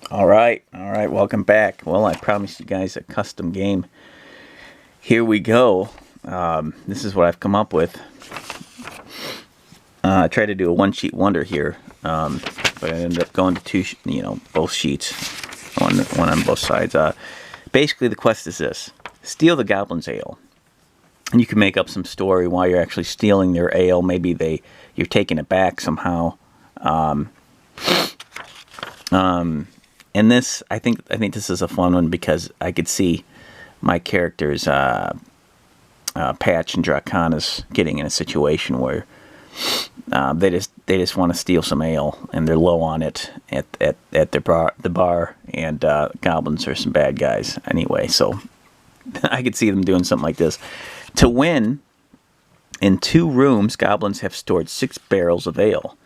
All right, welcome back. Well, I promised you guys a custom game. Here we go. This is what I've come up with. I tried to do a one-sheet wonder here, but I ended up going to both sheets, one on both sides. Basically, the quest is this: steal the goblin's ale. And you can make up some story while you're actually stealing their ale. Maybe you're taking it back somehow. And this, I think this is a fun one because I could see my characters, Patch and Draconis, getting in a situation where they just want to steal some ale and they're low on it at the bar, and goblins are some bad guys anyway. So I could see them doing something like this. To win, in 2 rooms, goblins have stored 6 barrels of ale.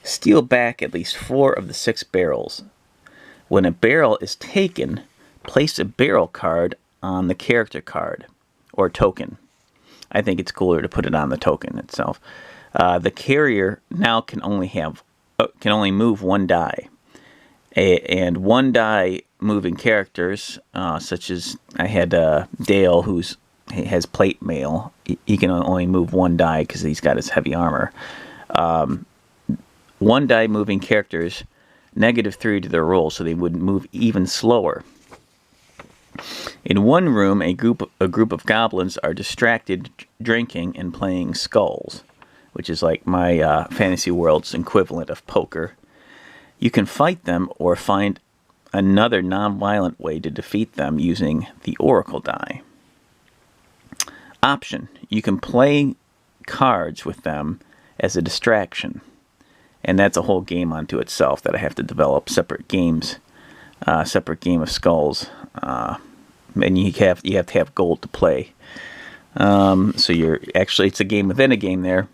Steal back at least 4 of the 6 barrels. When a barrel is taken, place a barrel card on the character card or token. I think it's cooler to put it on the token itself. The carrier now can only move 1 die, and 1 die moving characters, such as I had Dale, he has plate mail. He can only move 1 die because he's got his heavy armor. 1 die moving characters -3 to their roll, so they would move even slower. In 1 room, a group of goblins are distracted, drinking and playing skulls, which is like my fantasy world's equivalent of poker. You can fight them or find another non-violent way to defeat them using the Oracle die. Option: you can play cards with them as a distraction. And that's a whole game unto itself that I have to develop separate games, separate game of skulls, and you have to have gold to play. So it's a game within a game there,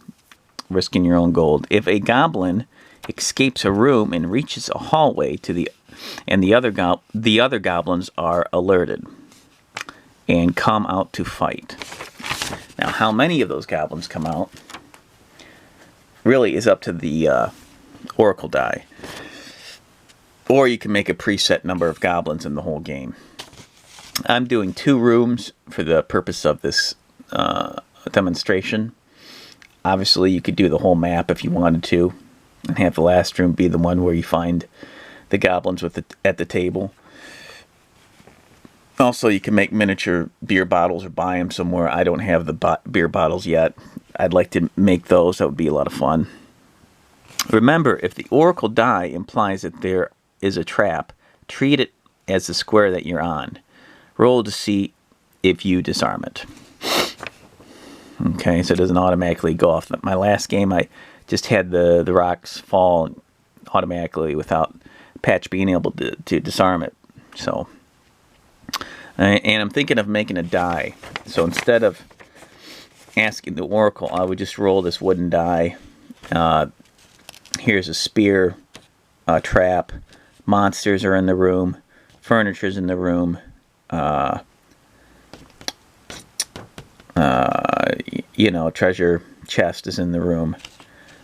risking your own gold. If a goblin escapes a room and reaches a hallway the other goblins are alerted and come out to fight. Now, how many of those goblins come out really is up to the Oracle die. Or you can make a preset number of goblins in the whole game. I'm doing 2 rooms for the purpose of this demonstration. Obviously, you could do the whole map if you wanted to, and have the last room be the one where you find the goblins at the table. Also, you can make miniature beer bottles or buy them somewhere. I don't have the beer bottles yet. I'd like to make those. That would be a lot of fun. Remember, if the Oracle die implies that there is a trap, treat it as the square that you're on. Roll to see if you disarm it. Okay, so it doesn't automatically go off. My last game, I just had the rocks fall automatically without Patch being able to disarm it. So, and I'm thinking of making a die. So instead of asking the Oracle, I would just roll this wooden die. Here's a spear, a trap, monsters are in the room, furniture's in the room, treasure chest is in the room,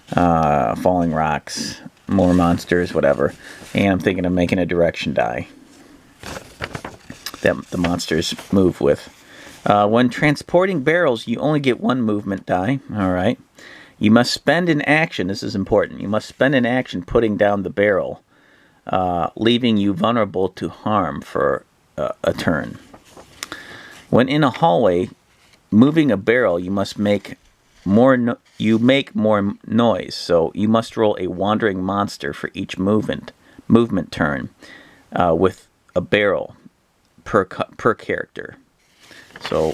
falling rocks, more monsters, whatever. And I'm thinking of making a direction die that the monsters move with. When transporting barrels, you only get 1 movement die. All right. You must spend an action. This is important. You must spend an action putting down the barrel, leaving you vulnerable to harm for a turn. When in a hallway, moving a barrel, you make more noise. So you must roll a wandering monster for each movement turn, with a barrel per character. So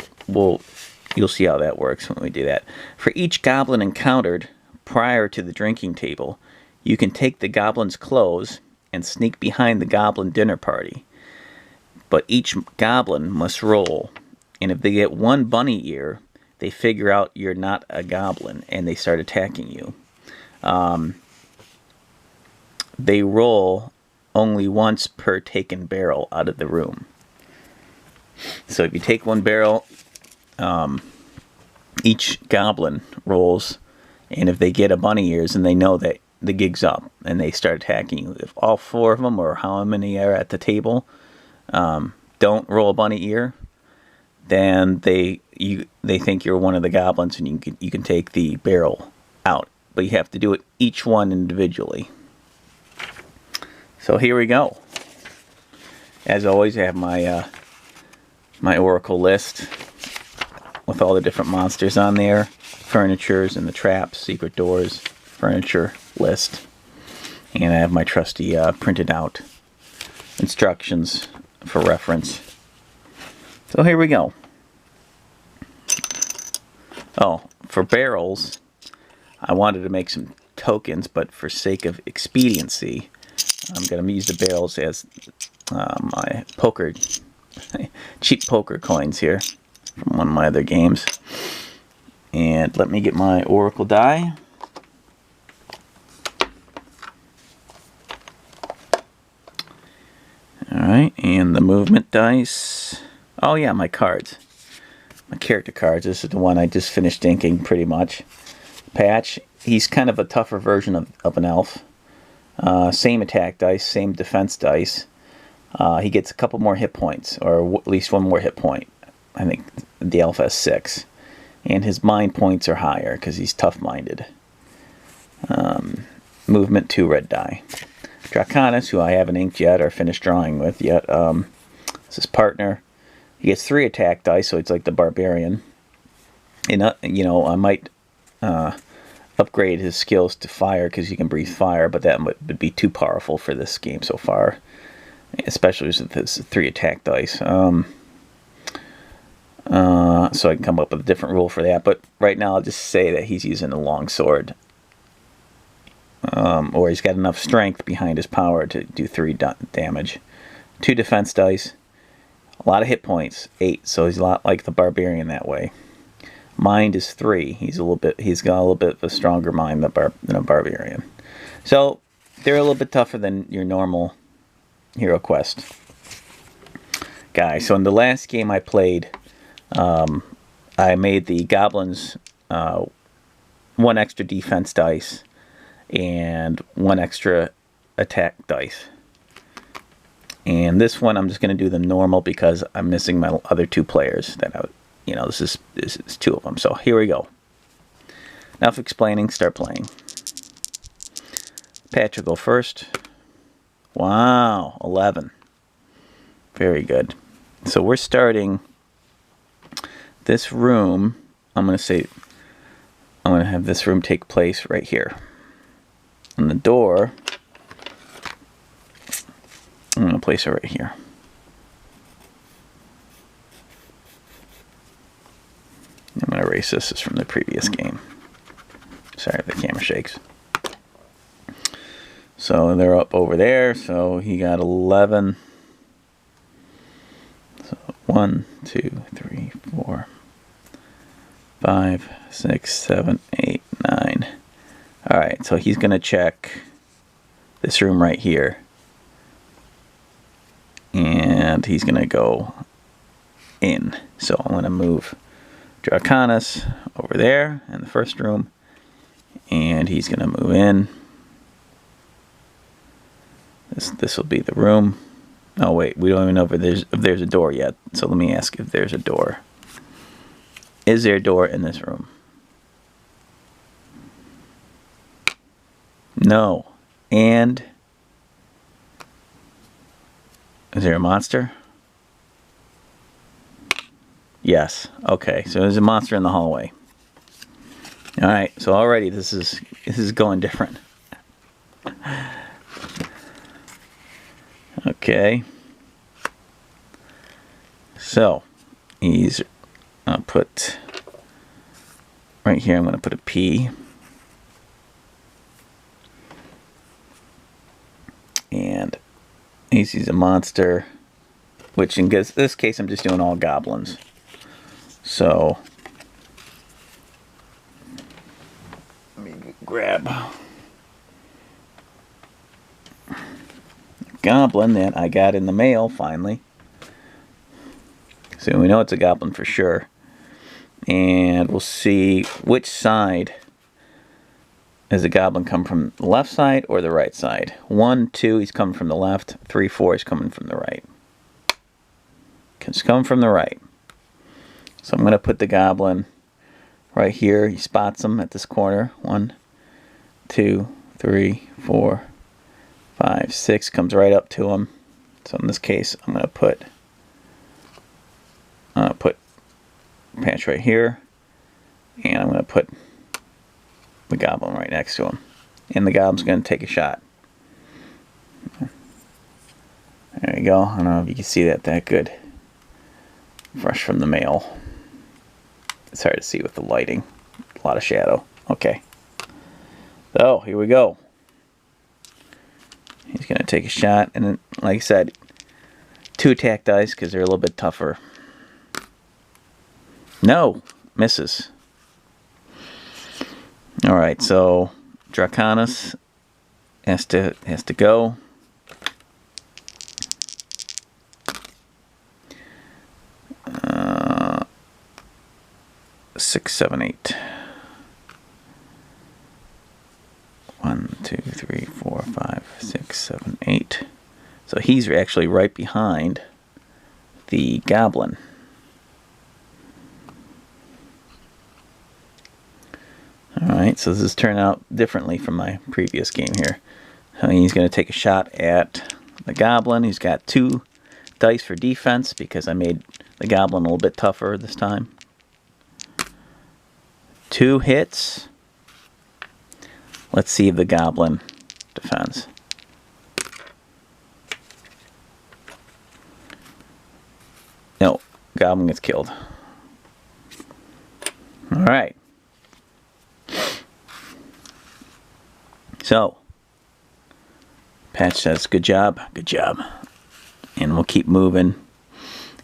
you'll see how that works when we do that. For each goblin encountered prior to the drinking table, you can take the goblin's clothes and sneak behind the goblin dinner party. But each goblin must roll, and if they get 1 bunny ear, they figure out you're not a goblin and they start attacking you. They roll only once per taken barrel out of the room. So if you take 1 barrel, each goblin rolls, and if they get a bunny ears and they know that the gig's up and they start attacking you. If all 4 of them, or how many are at the table, don't roll a bunny ear, then they think you're one of the goblins, and you can take the barrel out. But you have to do it each one individually. So here we go. As always, I have my my Oracle list with all the different monsters on there, furnitures and the traps, secret doors, furniture list, and I have my trusty printed out instructions for reference. So here we go. Oh, for barrels, I wanted to make some tokens, but for sake of expediency, I'm going to use the barrels as my poker, cheap poker coins here from one of my other games. And let me get my Oracle die. Alright, and the movement dice. Oh yeah, my cards. My character cards. This is the one I just finished inking pretty much. Patch. He's kind of a tougher version of an elf. Same attack dice, same defense dice. He gets a couple more hit points, or at least 1 more hit point. I think the elf has 6. And his mind points are higher because he's tough-minded. Movement 2 red die. Draconis, who I haven't inked yet or finished drawing with yet. It's his partner. He gets 3 attack dice, so it's like the barbarian. And you know, I might upgrade his skills to fire because he can breathe fire, but that would be too powerful for this game so far, especially with his 3 attack dice. So I can come up with a different rule for that. But right now, I'll just say that he's using a long sword, or he's got enough strength behind his power to do 3 damage. 2 defense dice. A lot of hit points, 8, so he's a lot like the barbarian that way. Mind is 3. He's got a little bit of a stronger mind than a barbarian. So they're a little bit tougher than your normal Heroquest guy. So in the last game I played, I made the goblins 1 extra defense dice and 1 extra attack dice. And this one, I'm just going to do them normal because I'm missing my other 2 players. This is 2 of them. So here we go. Enough explaining. Start playing. Patch will go first. Wow, 11. Very good. So we're starting this room. I'm going to have this room take place right here. And the door, I'm going to place it right here. I'm going to erase this. This is from the previous game. Sorry if the camera shakes. So they're up over there. So he got 11. So 1, 2, 3, 4, 5, 6, 7, 8, 9. Alright, so he's going to check this room right here. And he's going to go in. So I'm going to move Draconis over there in the first room. And he's going to move in. This will be the room. Oh wait, we don't even know if there's a door yet. So let me ask if there's a door. Is there a door in this room? No. And is there a monster? Yes. Okay, so there's a monster in the hallway. Alright, so already this is going different. Okay. So I'll put right here, I'm going to put a P. And he sees a monster, which in this case I'm just doing all goblins. So let me grab a goblin that I got in the mail finally. So we know it's a goblin for sure. And we'll see which side Does the goblin come from the left side or the right side? 1, 2, he's coming from the left. 3, 4, he's coming from the right. He's coming from the right. So I'm going to put the goblin right here. He spots him at this corner. 1, 2, 3, 4, 5, 6. Comes right up to him. So in this case, I'm going to put Patch right here, and I'm going to put the goblin right next to him. And the goblin's going to take a shot. There you go. I don't know if you can see that good. Fresh from the mail. It's hard to see with the lighting. A lot of shadow. Okay. So, here we go. He's going to take a shot. And then, like I said, 2 attack dice because they're a little bit tougher. No! Misses. Alright, so Draconis has to go. Six, 7, 8. 1, 2, 3, 4, 5, 6, 7, 8. So he's actually right behind the goblin. Alright, so this has turned out differently from my previous game here. He's going to take a shot at the goblin. He's got 2 dice for defense because I made the goblin a little bit tougher this time. 2 hits. Let's see if the goblin defends. No, goblin gets killed. Alright. So, Patch says, good job, good job. And we'll keep moving.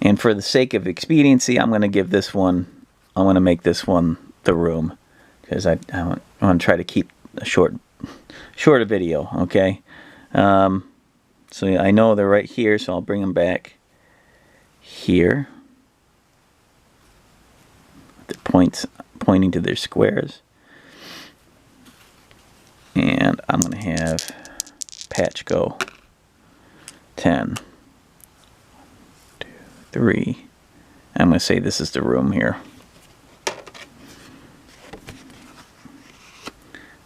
And for the sake of expediency, I'm going to give this one, I'm going to make this one the room. Because I want to try to keep a shorter video, okay? So I know they're right here, so I'll bring them back here. The points pointing to their squares. And I'm going to have Patch go 10, 2, 3. I'm going to say this is the room here.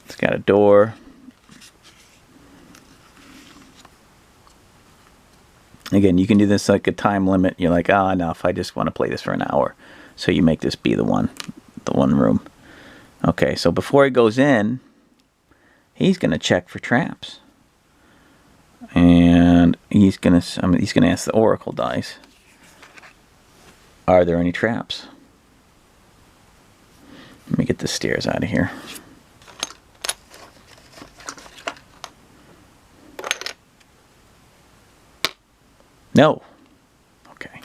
It's got a door. Again, you can do this like a time limit. You're like, ah, enough. I just want to play this for an hour. So you make this be the one room. Okay, so before he goes in, he's going to check for traps. And he's going to ask the Oracle dice, are there any traps? Let me get the stairs out of here. No. Okay.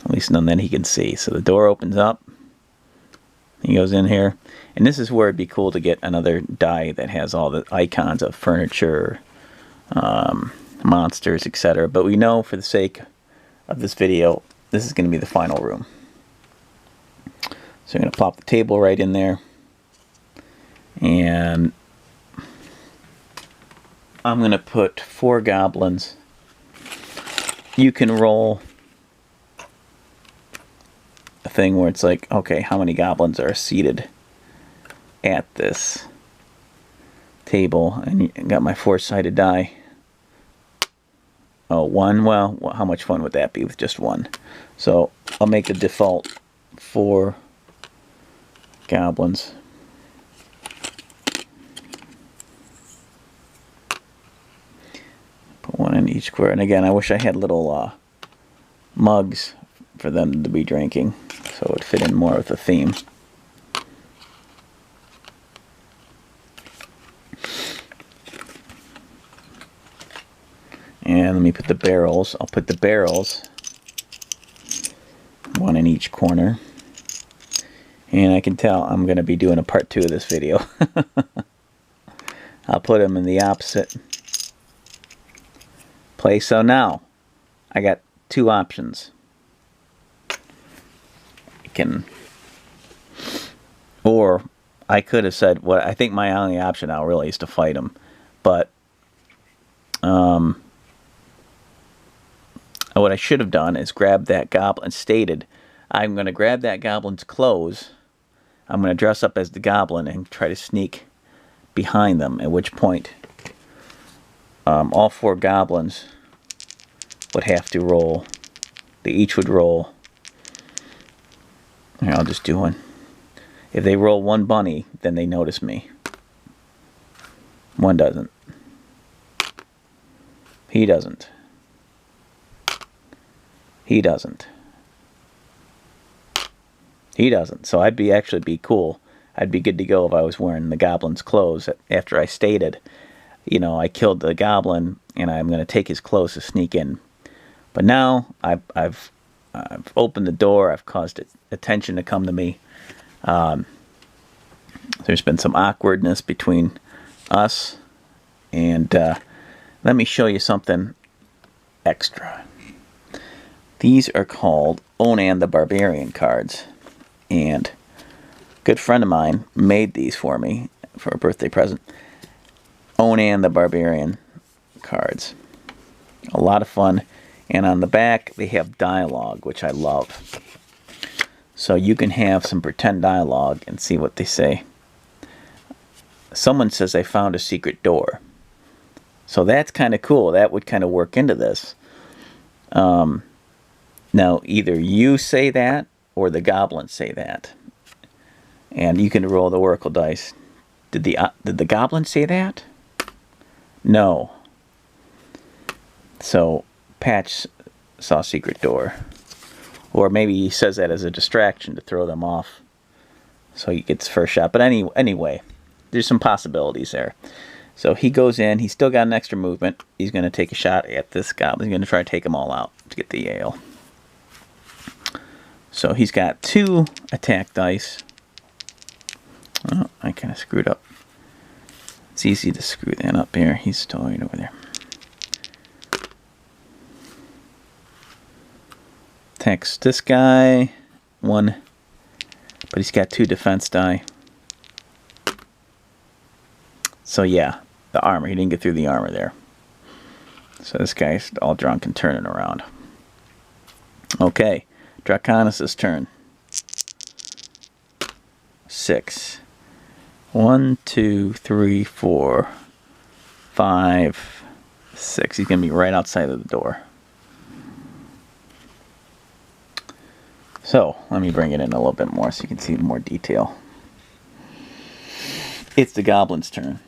At least none that he can see. So the door opens up. He goes in here. And this is where it'd be cool to get another die that has all the icons of furniture, monsters, etc. But we know for the sake of this video, this is going to be the final room. So I'm going to plop the table right in there. And I'm going to put 4 goblins. You can roll a thing where it's like, okay, how many goblins are seated at this table? And you got my 4-sided die. Oh, 1. Well, how much fun would that be with just 1? So I'll make the default 4 goblins. Put 1 in each square. And again, I wish I had little mugs for them to be drinking, so it would fit in more with the theme. And let me put the barrels. I'll put the barrels 1 in each corner. And I can tell I'm going to be doing a part 2 of this video. I'll put them in the opposite place. So now I got 2 options. I can, or I could have said, what I think my only option now really is to fight him. But what I should have done is grab that goblin, stated, I'm going to grab that goblin's clothes, I'm going to dress up as the goblin and try to sneak behind them, at which point all 4 goblins would have to roll. They each would roll. Here, I'll just do one. If they roll 1 bunny, then they notice me. 1 doesn't. He doesn't. He doesn't. He doesn't. So I'd actually be cool. I'd be good to go if I was wearing the goblin's clothes after I stated, you know, I killed the goblin and I'm going to take his clothes to sneak in. But now I've opened the door. I've caused attention to come to me. There's been some awkwardness between us, and let me show you something extra. These are called Onan the Barbarian cards, and a good friend of mine made these for me for a birthday present. Onan the Barbarian cards. A lot of fun. And on the back, they have dialogue, which I love. So you can have some pretend dialogue and see what they say. Someone says, I found a secret door. So that's kind of cool. That would kind of work into this. Now, either you say that, or the goblins say that. And you can roll the oracle dice. Did the goblin say that? No. So Patch saw secret door. Or maybe he says that as a distraction to throw them off, so he gets first shot. But anyway, there's some possibilities there. So he goes in. He's still got an extra movement. He's going to take a shot at this goblin. He's going to try to take them all out to get the ale. So he's got 2 attack dice. Oh, I kind of screwed up. It's easy to screw that up here. He's still right over there. Attacks this guy. 1. But he's got 2 defense die. So yeah, the armor. He didn't get through the armor there. So this guy's all drunk and turning around. Okay. Draconis' turn. 6. 1, 2, 3, 4, 5, 6. He's going to be right outside of the door. So, let me bring it in a little bit more so you can see more detail. It's the goblin's turn.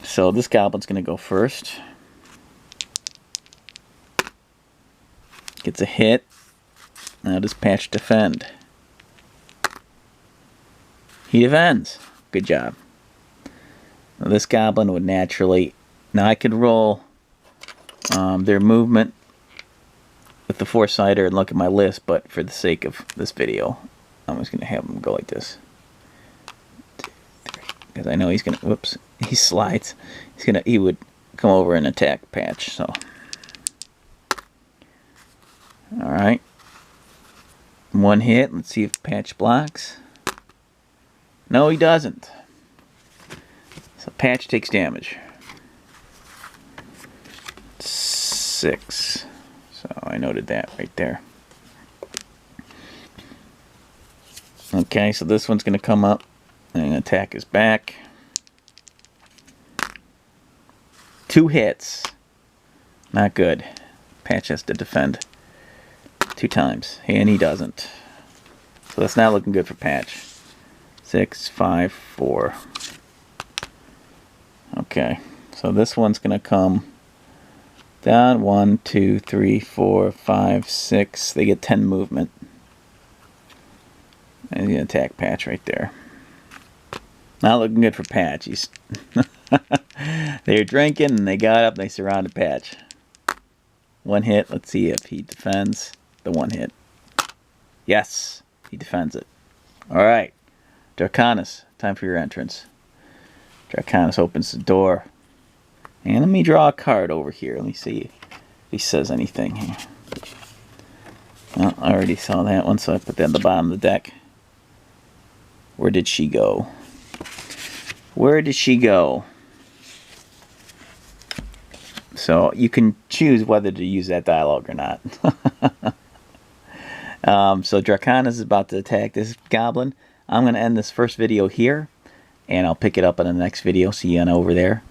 So, this goblin's going to go first. Gets a hit. Now does Patch defend? He defends. Good job. Now this goblin would naturally... Now I could roll their movement with the 4-sider and look at my list, but for the sake of this video, I'm just going to have him go like this. Because I know he's going to... Whoops. He slides. He would come over and attack Patch, so... Alright. 1 hit. Let's see if Patch blocks. No, he doesn't. So Patch takes damage. 6. So I noted that right there. Okay, so this one's going to come up and attack his back. 2 hits. Not good. Patch has to defend 2 times, and he doesn't. So that's not looking good for Patch. 6, 5, 4. Okay, so this one's going to come down. 1, 2, 3, 4, 5, 6. They get 10 movement. And he's going to attack Patch right there. Not looking good for Patch. He's they were drinking and they got up and they surrounded Patch. 1 hit. Let's see if he defends the 1 hit. Yes, he defends it. Alright. Draconis, time for your entrance. Draconis opens the door. And let me draw a card over here. Let me see if he says anything here. Well, I already saw that one, so I put that at the bottom of the deck. Where did she go? Where did she go? So you can choose whether to use that dialogue or not. So Dracanis is about to attack this goblin. I'm going to end this first video here, and I'll pick it up in the next video. See you on over there.